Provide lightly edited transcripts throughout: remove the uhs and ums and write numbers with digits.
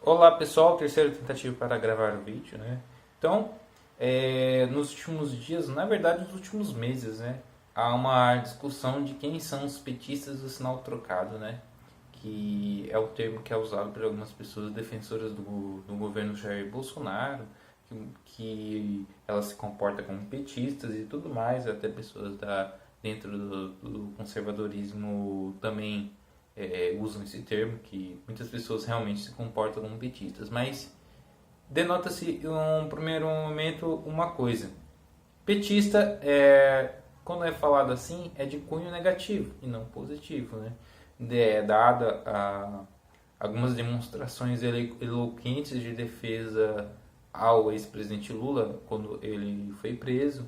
Olá pessoal, terceira tentativa para gravar o vídeo, né? Então, nos últimos dias, na verdade nos últimos meses, né? Há uma discussão de quem são os petistas do sinal trocado, né? Que é o termo que é usado por algumas pessoas defensoras do governo Jair Bolsonaro, que ela se comporta como petistas e tudo mais, até pessoas dentro do conservadorismo também usam esse termo, que muitas pessoas realmente se comportam como petistas, mas denota-se em um primeiro momento uma coisa: petista, quando é falado assim, é de cunho negativo e não positivo, né? Dada algumas demonstrações eloquentes de defesa ao ex-presidente Lula quando ele foi preso,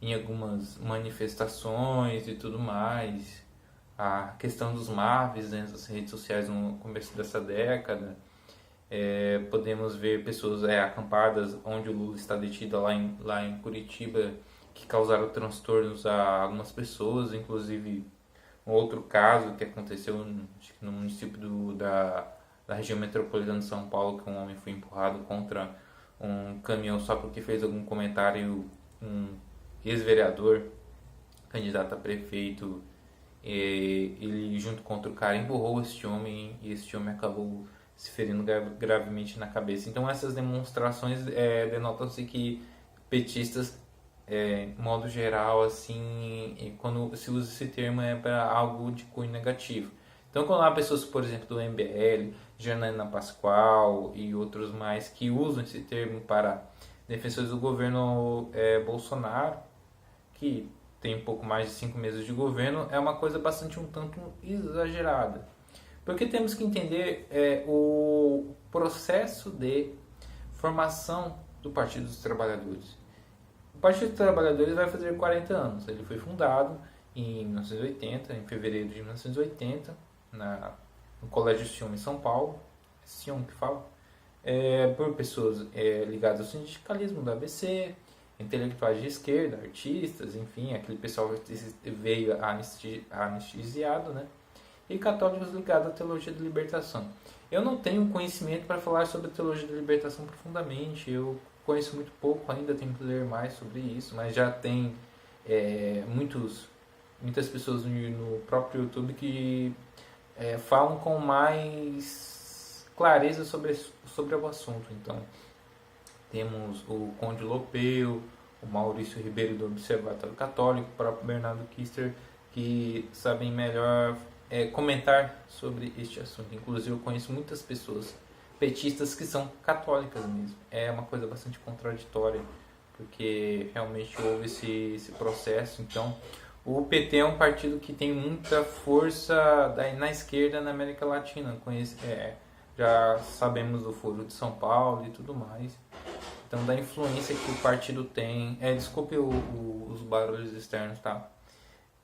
em algumas manifestações e tudo mais, a questão dos MAVs né, nas redes sociais no começo dessa década. Podemos ver pessoas acampadas onde o Lula está detido lá em Curitiba, que causaram transtornos a algumas pessoas, inclusive um outro caso que aconteceu no município da região metropolitana de São Paulo, que um homem foi empurrado contra um caminhão só porque fez algum comentário, um ex-vereador, candidato a prefeito, ele junto com outro cara empurrou este homem e este homem acabou se ferindo gravemente na cabeça. Então essas demonstrações denotam-se que petistas, modo geral, assim, quando se usa esse termo é para algo de cunho negativo. Então quando há pessoas, por exemplo, do MBL, Janaína Pascoal e outros mais que usam esse termo para defensores do governo Bolsonaro, que tem um pouco mais de 5 meses de governo, é uma coisa bastante um tanto exagerada. Porque temos que entender o processo de formação do Partido dos Trabalhadores. O Partido dos Trabalhadores vai fazer 40 anos. Ele foi fundado em 1980, em fevereiro de 1980, no Colégio Sion em São Paulo. É Sion que fala. Por pessoas ligadas ao sindicalismo do ABC, intelectuais de esquerda, artistas, enfim, aquele pessoal que veio anestesiado, né? E católicos ligados à teologia da libertação. Eu não tenho conhecimento para falar sobre a teologia da libertação profundamente, eu conheço muito pouco ainda, tenho que ler mais sobre isso, mas já tem muitas pessoas no próprio YouTube que falam com mais clareza sobre o assunto. Então, temos o Conde Lopeu, o Maurício Ribeiro do Observatório Católico, o próprio Bernardo Kister, que sabem melhor comentar sobre este assunto. Inclusive, eu conheço muitas pessoas petistas que são católicas mesmo. É uma coisa bastante contraditória, porque realmente houve esse processo. Então, o PT é um partido que tem muita força na esquerda na América Latina. Já sabemos do Foro de São Paulo e tudo mais. Então, da influência que o partido tem. Desculpe os barulhos externos, tá?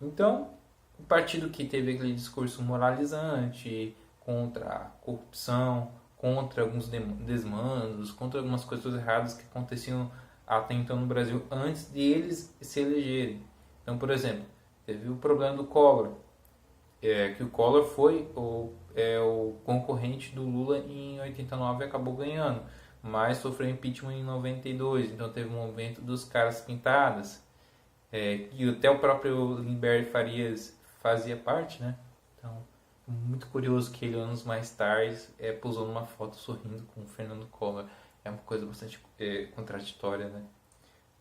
Então, o partido que teve aquele discurso moralizante contra a corrupção, contra alguns desmandos, contra algumas coisas erradas que aconteciam até então no Brasil antes de eles se elegerem. Então, por exemplo, teve o problema do Collor, que o Collor foi o concorrente do Lula em 89 e acabou ganhando, mas sofreu impeachment em 92, então teve um movimento dos caras pintadas, e até o próprio Limber Farias fazia parte, né? Então, muito curioso que ele, anos mais tarde, posou numa foto sorrindo com o Fernando Collor. É uma coisa bastante contraditória, né?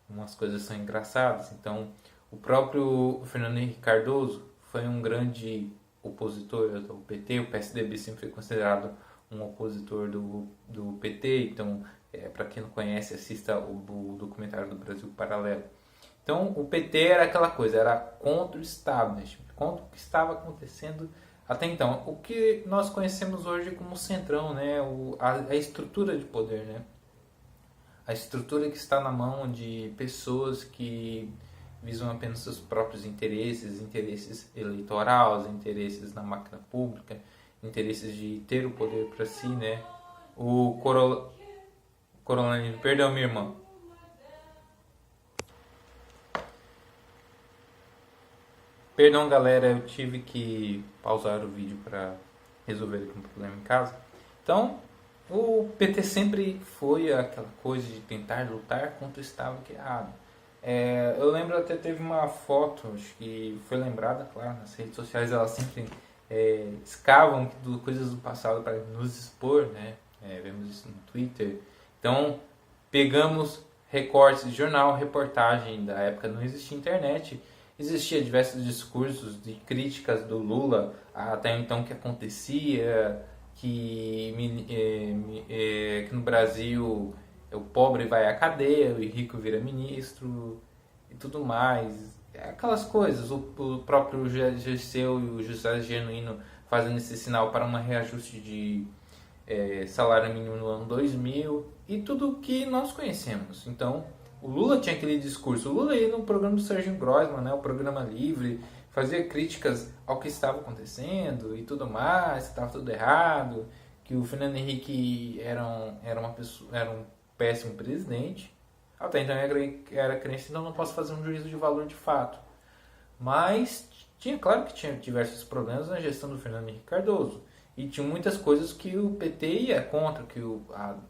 Umas coisas são engraçadas. Então, o próprio Fernando Henrique Cardoso foi um grande opositor do PT. O PSDB sempre foi considerado um opositor do PT. Então, para quem não conhece, assista o documentário do Brasil Paralelo. Então, o PT era aquela coisa, era contra o establishment, contra o que estava acontecendo até então. O que nós conhecemos hoje como centrão, né? A estrutura de poder, né? A estrutura que está na mão de pessoas que visam apenas seus próprios interesses, interesses eleitorais, interesses na máquina pública, interesses de ter o poder para si, né? O Coronel, perdão, minha irmã. Perdão, galera, eu tive que pausar o vídeo para resolver aqui um problema em casa. Então, O PT sempre foi aquela coisa de tentar lutar contra o Estado que é errado. Eu lembro até teve uma foto, acho que foi lembrada, claro, nas redes sociais elas sempre escavam coisas do passado para nos expor, né? Vemos isso no Twitter. Então, pegamos recortes de jornal, reportagem da época, não existia internet. Existia diversos discursos de críticas do Lula até então que acontecia, que no Brasil o pobre vai à cadeia, o rico vira ministro e tudo mais. Aquelas coisas, o próprio Dirceu e o José Genuíno fazendo esse sinal para um reajuste de salário mínimo no ano 2000 e tudo que nós conhecemos. Então, o Lula tinha aquele discurso. O Lula ia no programa do Serginho Groisman, né, o Programa Livre, fazia críticas ao que estava acontecendo e tudo mais, que estava tudo errado, que o Fernando Henrique era um péssimo presidente. Até então era crente, então não posso fazer um juízo de valor de fato. Mas claro que tinha diversos problemas na gestão do Fernando Henrique Cardoso. E tinha muitas coisas que o PT ia contra,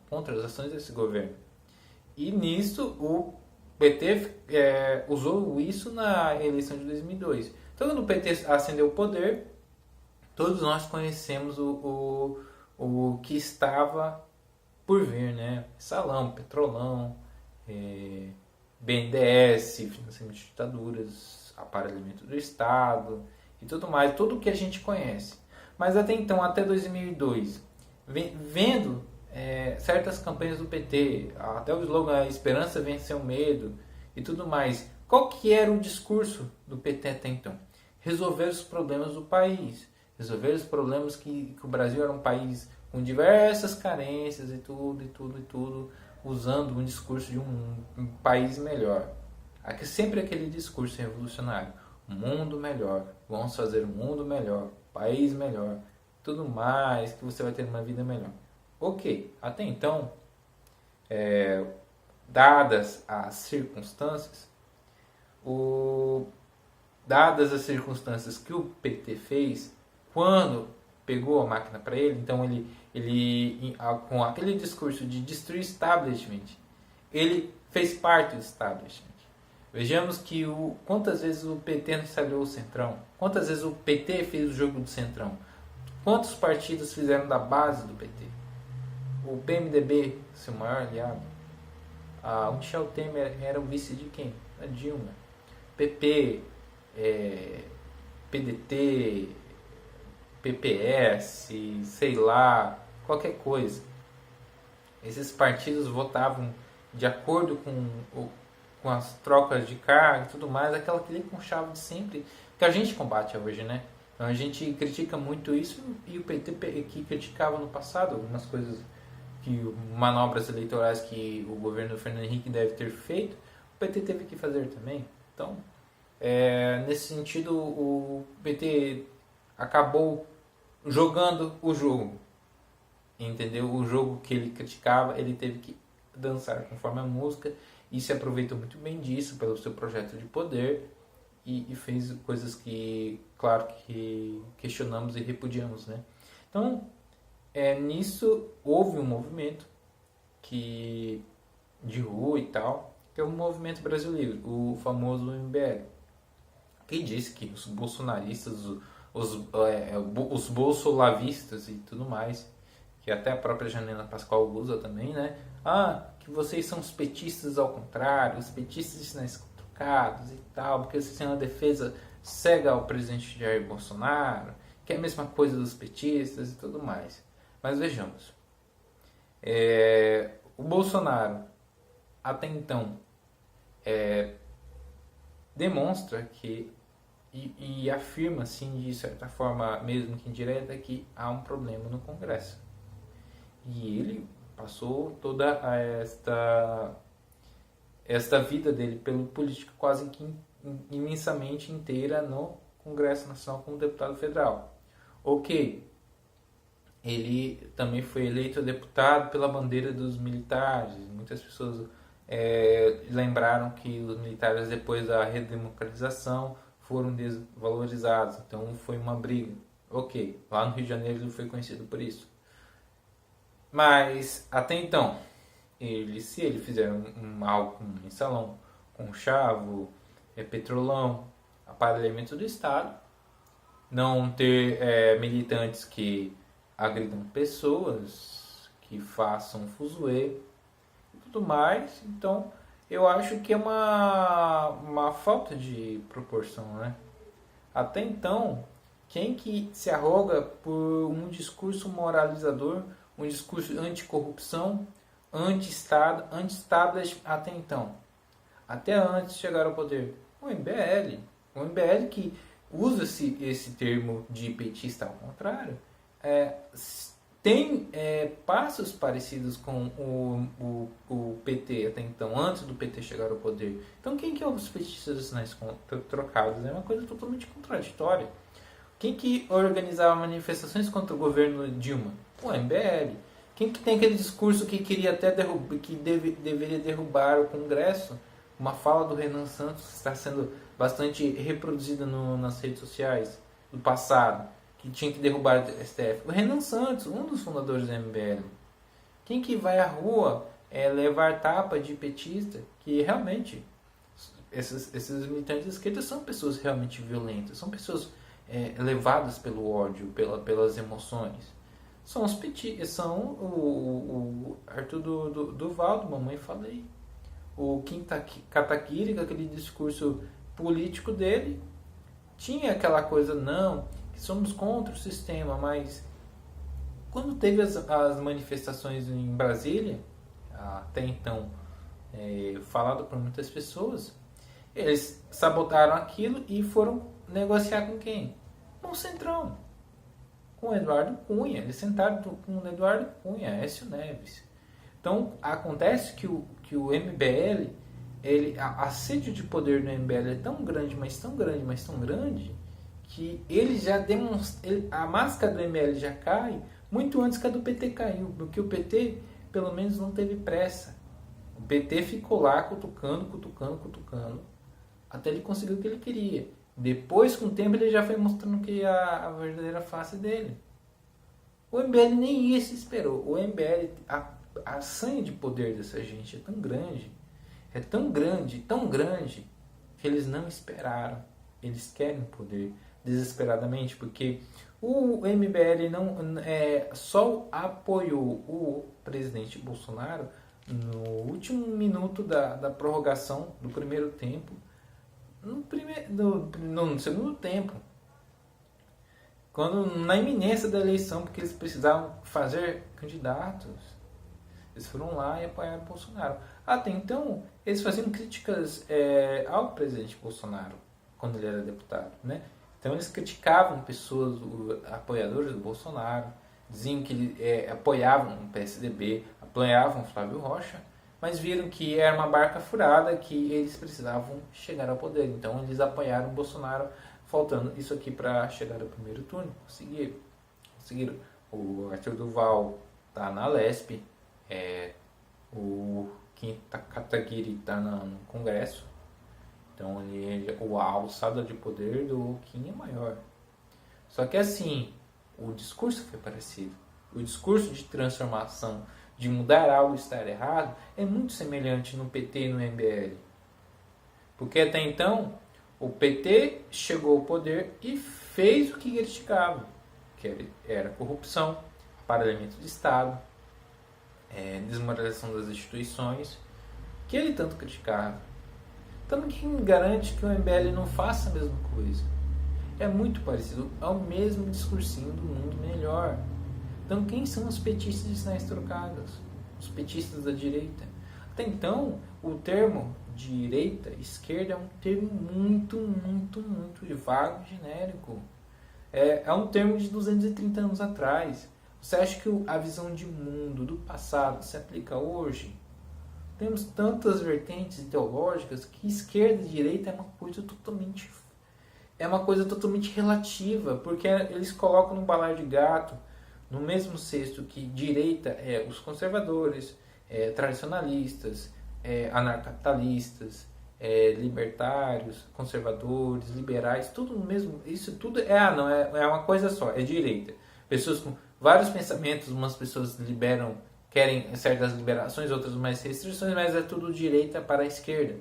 contra as ações desse governo. E nisso o PT usou isso na eleição de 2002. Então quando o PT ascendeu o poder, todos nós conhecemos o que estava por vir, né? Salão, Petrolão, BNDES, financiamento de ditaduras, aparelhamento do Estado e tudo mais, tudo o que a gente conhece. Mas até então, até 2002, vendo certas campanhas do PT, até o slogan "A esperança venceu o medo" e tudo mais, qual que era o discurso do PT até então? Resolver os problemas do país, resolver os problemas que o Brasil era um país com diversas carências e tudo, usando um discurso de um país melhor. Sempre aquele discurso revolucionário, um mundo melhor, vamos fazer um mundo melhor, país melhor, tudo mais, que você vai ter uma vida melhor. Ok, até então, dadas as circunstâncias, que o PT fez, quando pegou a máquina para ele, então ele com aquele discurso de destruir o establishment, ele fez parte do establishment. Vejamos que quantas vezes o PT não ensaiou o Centrão, quantas vezes o PT fez o jogo do Centrão, quantos partidos fizeram da base do PT. O PMDB, seu maior aliado, o Michel Temer era o vice de quem? Da Dilma. PP, PDT, PPS, sei lá, qualquer coisa. Esses partidos votavam de acordo com as trocas de cargo e tudo mais, aquela que lei com chave de sempre, que a gente combate hoje, né? Então a gente critica muito isso e o PT que criticava no passado algumas coisas, manobras eleitorais que o governo do Fernando Henrique deve ter feito, o PT teve que fazer também. Então, nesse sentido, o PT acabou jogando o jogo, entendeu? O jogo que ele criticava, ele teve que dançar conforme a música e se aproveitou muito bem disso pelo seu projeto de poder e fez coisas que, claro, que questionamos e repudiamos, né? Então, nisso houve um movimento de rua e tal, que é o movimento brasileiro, o famoso MBL, que disse que os bolsonaristas, os bolsolavistas e tudo mais, que até a própria Janina Pascoal usa também, né? Que vocês são os petistas ao contrário, os petistas estão trocados e tal, porque vocês têm uma defesa cega ao presidente Jair Bolsonaro, que é a mesma coisa dos petistas e tudo mais. Mas vejamos, o Bolsonaro até então demonstra que e afirma assim de certa forma, mesmo que indireta, que há um problema no Congresso. E ele passou toda esta vida dele pelo político quase que imensamente inteira no Congresso Nacional como deputado federal. Ok, ele também foi eleito deputado pela bandeira dos militares. Muitas pessoas lembraram que os militares, depois da redemocratização, foram desvalorizados. Então foi uma briga. Ok, lá no Rio de Janeiro ele foi conhecido por isso. Mas até então, se ele fizer algo com mensalão, com chavo, petrolão, aparelhamento do Estado, não ter militantes que agridam pessoas, que façam fuzuê e tudo mais. Então, eu acho que é uma falta de proporção, né? Até então, quem que se arroga por um discurso moralizador, um discurso anticorrupção, anti-Estado, anti-establishment até então? Até antes de chegar ao poder. O MBL. O MBL que usa-se esse termo de petista ao contrário, tem passos parecidos com o PT até então, antes do PT chegar ao poder. Então quem que é os petistas nacionais trocados? É uma coisa totalmente contraditória. Quem que organizava manifestações contra o governo Dilma? O MBL. Quem que tem aquele discurso que queria até deveria derrubar o Congresso? Uma fala do Renan Santos que está sendo bastante reproduzida nas redes sociais do passado, que tinha que derrubar o STF. O Renan Santos, um dos fundadores do MBL. Quem que vai à rua levar tapa de petista? Que realmente, esses militantes de esquerda são pessoas realmente violentas, são pessoas levadas pelo ódio, pelas emoções. São os petistas, são o Arthur do Mamãe Falei. O Kim Kataguiri, com aquele discurso político dele, tinha aquela coisa, não, que somos contra o sistema, mas quando teve as manifestações em Brasília, até então falado por muitas pessoas, eles sabotaram aquilo e foram negociar com quem? Com o Centrão, com o Eduardo Cunha. Eles sentaram com o Eduardo Cunha, Aécio Neves. Então, acontece que o MBL, a sede de poder do MBL é tão grande, mas tão grande, mas tão grande, que ele já demonstra, a máscara do MBL já cai muito antes que a do PT caiu, porque o PT, pelo menos, não teve pressa. O PT ficou lá cutucando, até ele conseguir o que ele queria. Depois, com o tempo, ele já foi mostrando que a verdadeira face dele. O MBL nem isso esperou. O MBL... A sanha de poder dessa gente é tão grande, tão grande, que eles não esperaram. Eles querem poder desesperadamente, porque o MBL só apoiou o presidente Bolsonaro no último minuto da prorrogação do primeiro tempo, no segundo tempo, quando na iminência da eleição, porque eles precisavam fazer candidatos. Eles foram lá e apoiaram o Bolsonaro. Até então, eles faziam críticas ao presidente Bolsonaro, quando ele era deputado, né? Então, eles criticavam pessoas, apoiadores do Bolsonaro, diziam que apoiavam o PSDB, apoiavam o Flávio Rocha, mas viram que era uma barca furada, que eles precisavam chegar ao poder. Então, eles apoiaram o Bolsonaro, faltando isso aqui para chegar ao primeiro turno. Conseguiram. O Arthur Duval está na Lesp, o Kim Kataguiri está no Congresso, então a alçada de poder do Kim é maior. Só que assim, o discurso foi parecido. O discurso de transformação, de mudar algo e estar errado, é muito semelhante no PT e no MBL. Porque até então, o PT chegou ao poder e fez o que criticava, que era corrupção, aparelhamento de Estado, desmoralização das instituições, que ele tanto criticava. Então quem garante que o MBL não faça a mesma coisa? É muito parecido, é o mesmo discursinho do mundo melhor. Então quem são os petistas de sinais trocados? Os petistas da direita. Até então, o termo direita, esquerda é um termo muito vago, genérico. É um termo de 230 anos atrás. Você acha que a visão de mundo do passado se aplica hoje? Temos tantas vertentes ideológicas que esquerda e direita é uma coisa totalmente relativa, porque eles colocam no balaio de gato, no mesmo cesto que direita é os conservadores, tradicionalistas, anarcapitalistas, libertários, conservadores, liberais, tudo no mesmo. Isso tudo é uma coisa só, é direita. Pessoas com vários pensamentos, umas pessoas liberam, querem certas liberações, outras mais restrições, mas é tudo direita para a esquerda.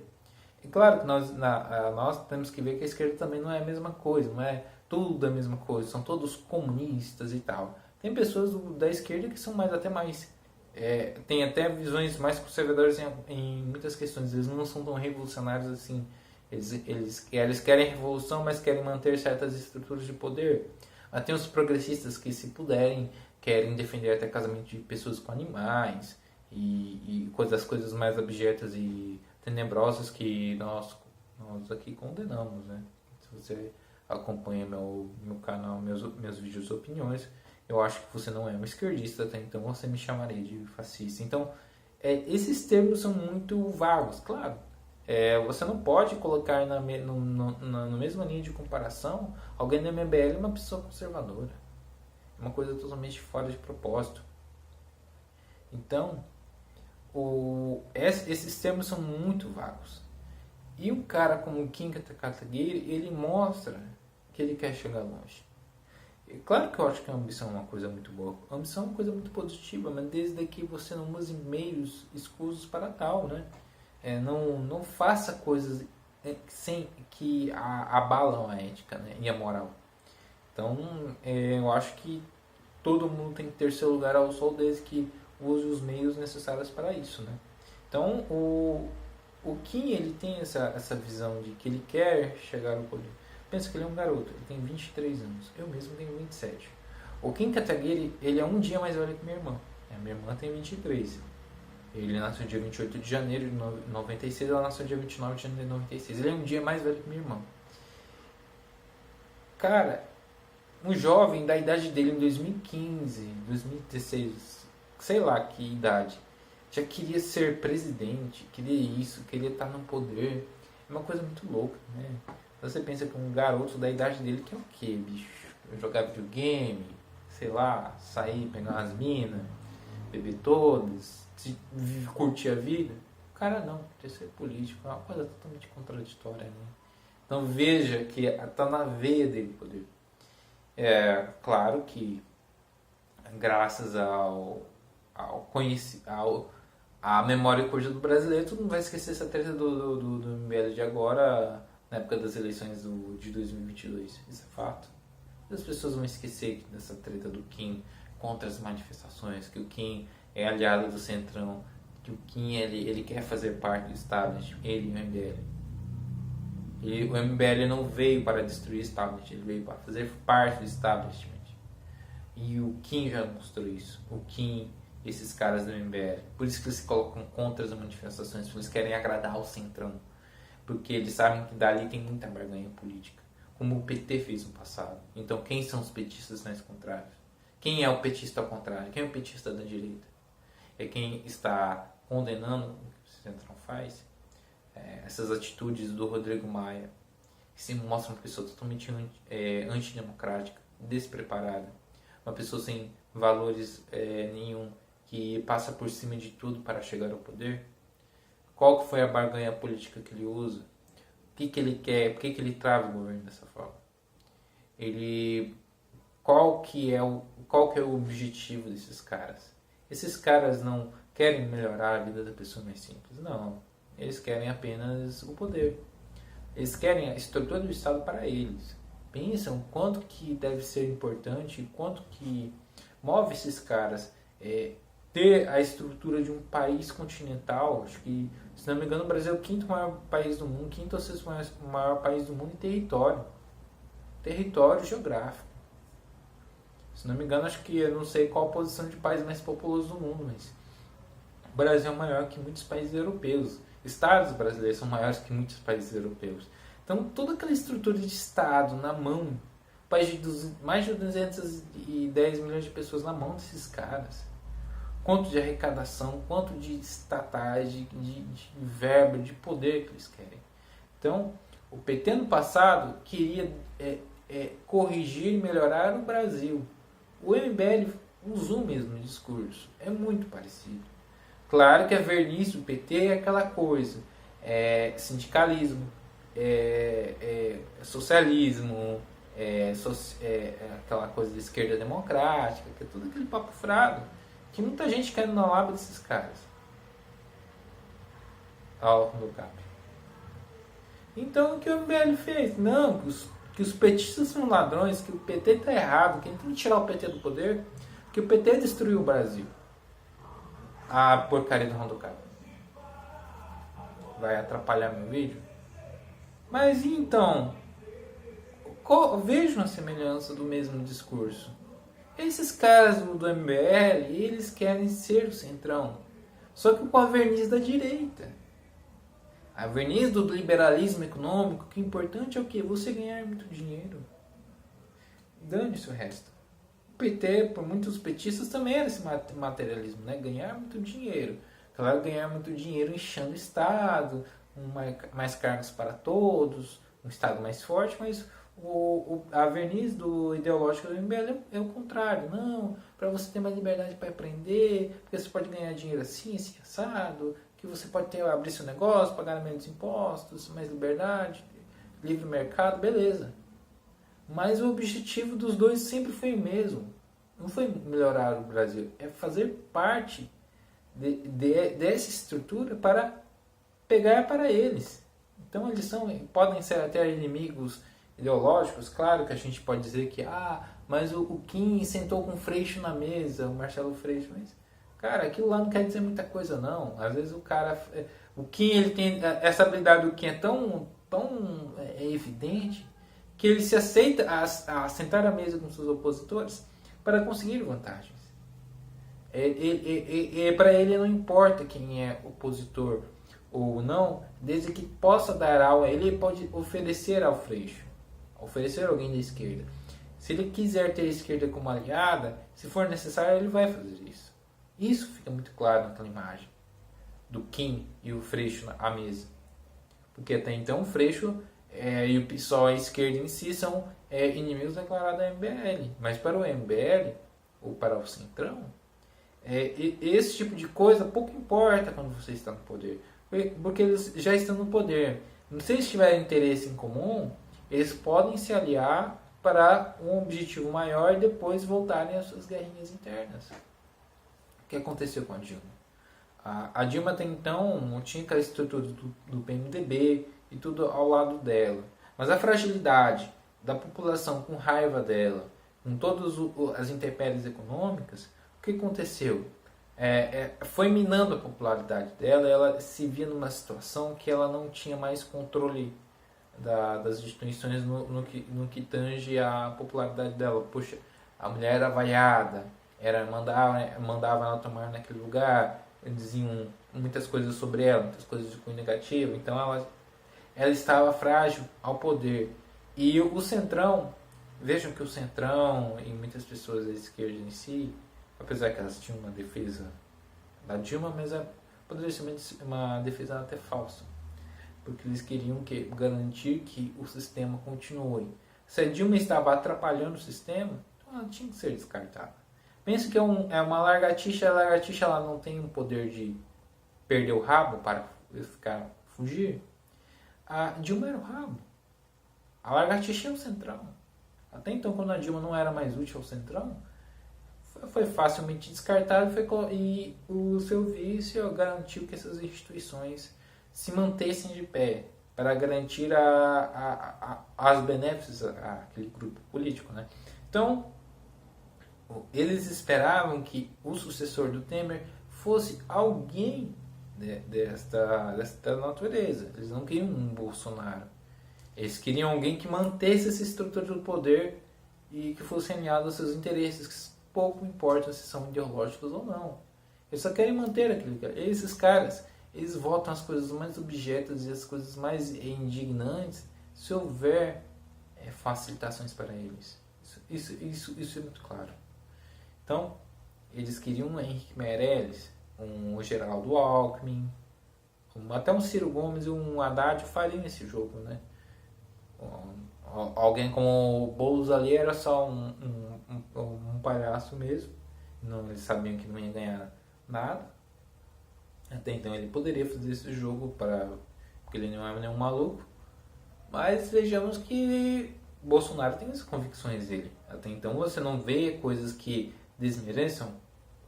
E claro que nós temos que ver que a esquerda também não é a mesma coisa, não é tudo a mesma coisa, são todos comunistas e tal. Tem pessoas da esquerda que são até mais têm até visões mais conservadoras em muitas questões, eles não são tão revolucionários assim. Eles querem revolução, mas querem manter certas estruturas de poder. Mas tem os progressistas que, se puderem, querem defender até casamento de pessoas com animais e coisas mais abjetas e tenebrosas que nós aqui condenamos, né? Se você acompanha meu canal, meus vídeos de opiniões, eu acho que você não é um esquerdista, tá? Então você me chamaria de fascista. Então, esses termos são muito vagos, claro. Você não pode colocar na mesma linha de comparação alguém do MBL e uma pessoa conservadora. É uma coisa totalmente fora de propósito. Então, esses termos são muito vagos. E um cara como o Kim Kataguiri, ele mostra que ele quer chegar longe. E claro que eu acho que a ambição é uma coisa muito boa. A ambição é uma coisa muito positiva, mas desde que você não use meios escusos para tal, né? Não faça coisas sem que abalam a ética, né, e a moral. Então, eu acho que todo mundo tem que ter seu lugar ao sol desde que use os meios necessários para isso, né? Então, o Kim, ele tem essa visão de que ele quer chegar ao poder. Pensa que ele é um garoto, ele tem 23 anos. Eu mesmo tenho 27. O Kim Kataguiri, ele é um dia mais velho que minha irmã. A minha irmã tem 23. Ele nasceu dia 28 de janeiro de 96, ela nasceu dia 29 de janeiro de 96. Ele é um dia mais velho que minha irmã. Cara, um jovem da idade dele em 2015, 2016, sei lá que idade, já queria ser presidente, queria isso, queria estar no poder. É uma coisa muito louca, né? Você pensa que um garoto da idade dele que é o quê, bicho? Jogar videogame, sei lá, sair, pegar umas minas, beber todas, curtir a vida. O cara não, quer ser político, é uma coisa totalmente contraditória, né? Então veja que está na veia dele o poder. Claro que graças à memória curta do brasileiro, todo mundo vai esquecer essa treta do MBL de agora, na época das eleições de 2022. Isso é fato. As pessoas vão esquecer dessa treta do Kim contra as manifestações, que o Kim é aliado do Centrão, que o Kim ele quer fazer parte do establishment, ele e o MBL. E o MBL não veio para destruir o establishment, ele veio para fazer parte do establishment. E o Kim já mostrou isso. O Kim, esses caras do MBL. Por isso que eles se colocam contra as manifestações, porque eles querem agradar o Centrão. Porque eles sabem que dali tem muita barganha política, como o PT fez no passado. Então quem são os petistas nesse contrário? Quem é o petista ao contrário? Quem é o petista da direita? É quem está condenando o que o Centrão faz, essas atitudes do Rodrigo Maia, que se mostra uma pessoa totalmente antidemocrática, despreparada, uma pessoa sem valores nenhum, que passa por cima de tudo para chegar ao poder. Qual que foi a barganha política que ele usa? O que ele quer? Por que ele trava o governo dessa forma? Qual que é o objetivo desses caras? Esses caras não querem melhorar a vida da pessoa mais simples. Não. Eles querem apenas o poder. Eles querem a estrutura do Estado para eles. Pensam quanto que deve ser importante, quanto que move esses caras ter a estrutura de um país continental. Acho que, se não me engano, o Brasil é o quinto maior país do mundo, quinto ou sexto maior país do mundo em território geográfico. Se não me engano, acho que, eu não sei qual a posição de país mais populoso do mundo, mas o Brasil é maior que muitos países europeus. Estados brasileiros são maiores que muitos países europeus. Então, toda aquela estrutura de Estado na mão, país de mais de 210 milhões de pessoas na mão desses caras. Quanto de arrecadação, quanto de estatais, de verba, de poder que eles querem. Então, o PT no passado queria corrigir e melhorar o Brasil. O MBL usou o mesmo discurso. É muito parecido. Claro que a verniz do PT é aquela coisa. Sindicalismo, socialismo, aquela coisa de esquerda democrática, que é tudo aquele papo furado, que muita gente quer na lábia desses caras. Do CAP. Então o que o MBL fez? Não, que os petistas são ladrões, que o PT está errado, que a gente tem que tirar o PT do poder, que o PT destruiu o Brasil. A porcaria do Rondocap. Vai atrapalhar meu vídeo? Mas então, vejo uma semelhança do mesmo discurso. Esses caras do MBL, eles querem ser o centrão, só que com a verniz da direita. A verniz do liberalismo econômico, que o importante é o quê? Você ganhar muito dinheiro. Dane-se o resto. O PT, por muitos petistas, também era esse materialismo, né? Ganhar muito dinheiro. Claro, ganhar muito dinheiro inchando o Estado, mais cargos para todos, um Estado mais forte, mas a verniz do ideológico do MBL é o contrário. Não, para você ter mais liberdade para empreender, porque você pode ganhar dinheiro assim assado, que você pode abrir seu negócio, pagar menos impostos, mais liberdade, livre mercado, beleza. Mas o objetivo dos dois sempre foi o mesmo. Não foi melhorar o Brasil, é fazer parte dessa estrutura para pegar para eles. Então eles podem ser até inimigos ideológicos, claro que a gente pode dizer que mas o Kim sentou com o Freixo na mesa, o Marcelo Freixo, mas cara, aquilo lá não quer dizer muita coisa não. Às vezes o Kim, ele tem essa habilidade do Kim é tão evidente que ele se aceita a sentar à mesa com seus opositores para conseguir vantagens. Para ele não importa quem é opositor ou não, desde que possa dar algo a ele pode oferecer ao Freixo, oferecer alguém da esquerda. Se ele quiser ter a esquerda como aliada, se for necessário, ele vai fazer isso. Isso fica muito claro naquela imagem do Kim e o Freixo à mesa. Porque até então o Freixo e o PSOL, a esquerda em si, são inimigos declarados da MBL. Mas para o MBL, ou para o Centrão, esse tipo de coisa pouco importa quando você está no poder. Porque eles já estão no poder. Se eles tiverem interesse em comum, eles podem se aliar para um objetivo maior e depois voltarem às suas guerrinhas internas. O que aconteceu com a Dilma? A Dilma até então não tinha aquela estrutura do PMDB e tudo ao lado dela. Mas a fragilidade da população com raiva dela, com todas as intempéries econômicas, o que aconteceu? Foi minando a popularidade dela, ela se via numa situação que ela não tinha mais controle das instituições no que tange a popularidade dela. Poxa, a mulher era vaiada, mandava ela tomar naquele lugar, diziam muitas coisas sobre ela, muitas coisas de cunho negativo, então ela estava frágil ao poder. E o Centrão, vejam que o Centrão e muitas pessoas da esquerda em si, apesar que elas tinham uma defesa da Dilma, mas poderia ser uma defesa até falsa, porque eles queriam garantir que o sistema continue. Se a Dilma estava atrapalhando o sistema, então ela tinha que ser descartada. Pensa que é uma lagartixa, a lagartixa ela não tem o poder de perder o rabo para fugir. A Dilma era o rabo. A lagartixa é o Centrão. Até então, quando a Dilma não era mais útil ao Centrão, foi facilmente descartado e o seu vício garantiu que essas instituições se mantessem de pé para garantir as benefícios àquele grupo político, né? Então, eles esperavam que o sucessor do Temer fosse alguém desta natureza. Eles não queriam um Bolsonaro. Eles queriam alguém que mantesse essa estrutura do poder e que fosse alinhado aos seus interesses, que pouco importa se são ideológicos ou não. Eles só querem manter aquele cara. Esses caras, eles votam as coisas mais objetas e as coisas mais indignantes se houver facilitações para eles. Isso é muito claro. Então, eles queriam um Henrique Meirelles, um Geraldo Alckmin, até um Ciro Gomes e um Haddad fariam esse jogo, né? Alguém como o Boulos ali era só um palhaço mesmo. Eles sabiam que não ia ganhar nada. Até então ele poderia fazer esse jogo porque ele não é nenhum maluco. Mas vejamos que Bolsonaro tem as convicções dele. Até então você não vê coisas que desmereçam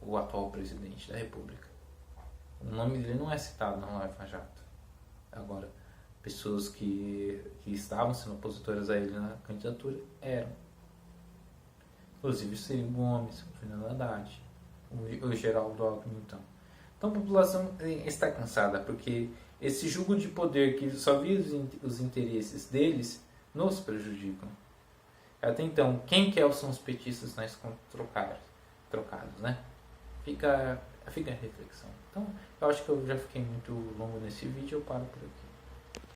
o atual presidente da República. O nome dele não é citado na Lava Jato. Agora, pessoas que estavam sendo opositoras a ele na candidatura eram. Inclusive o Ciro Gomes, o Fernando Haddad, o Geraldo Alckmin, então. Então a população está cansada, porque esse jogo de poder que só via os interesses deles nos prejudicam. Até então, quem que são os petistas nós trocados, né? Fica a reflexão. Então, eu acho que eu já fiquei muito longo nesse vídeo, eu paro por aqui.